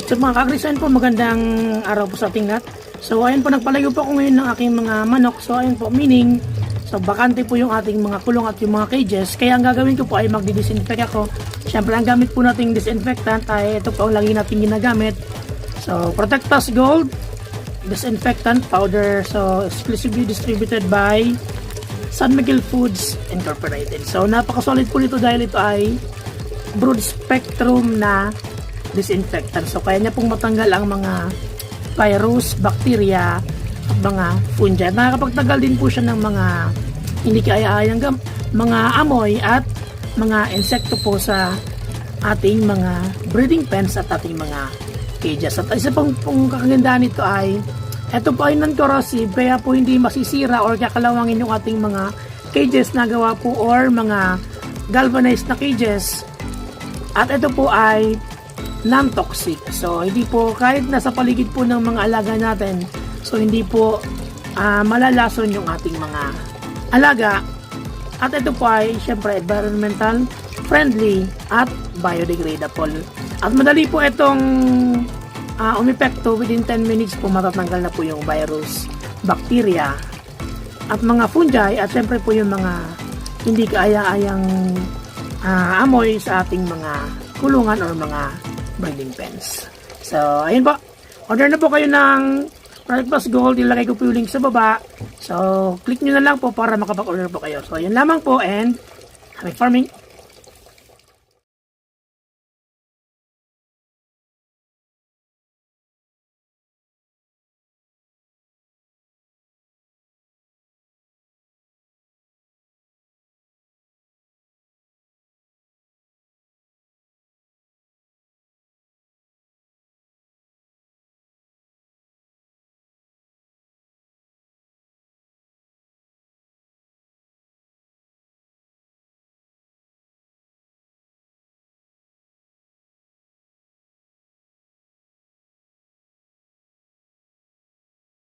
So mga kagrisan po, magandang araw po sa ating lahat. So ayun po, nagpalayo po ako ngayon ng aking mga manok. So ayun po, meaning, so bakante po yung ating mga kulong at yung mga cages. Kaya ang gagawin ko po ay magdi-disinfect ako. Siyempre ang gamit po nating disinfectant ay ito po ang lagi natin ginagamit. So Protectus Gold disinfectant powder. So exclusively distributed by San Miguel Foods Incorporated. So napaka-solid po nito dahil ito ay broad spectrum na disinfectant. So kaya niya pong matanggal ang mga virus, bacteria at mga fungi. Nakakapagtagal din po siya ng mga hindi kaaya-ayang mga amoy at mga insekto po sa ating mga breeding pens at ating mga cages. At isa pong kagandahan nito ay ito po ay non-corrosive, kaya po hindi masisira or kakalawangin yung ating mga cages na gawa po or mga galvanized na cages. At ito po ay non-toxic. So hindi po, kahit nasa paligid po ng mga alaga natin, so hindi po malalason yung ating mga alaga. At ito po ay syempre environmental friendly at biodegradable. At madali po itong umepekto. Within 10 minutes po matatanggal na po yung virus, bacteria at mga fungi at syempre po yung mga hindi kaaya-ayang amoy sa ating mga kulungan or mga breeding pens. So ayun po, order na po kayo ng Protectus Gold. Ilagay ko po yung link sa baba. So click nyo na lang po para makapag-order po kayo. So yun lamang po and happy farming.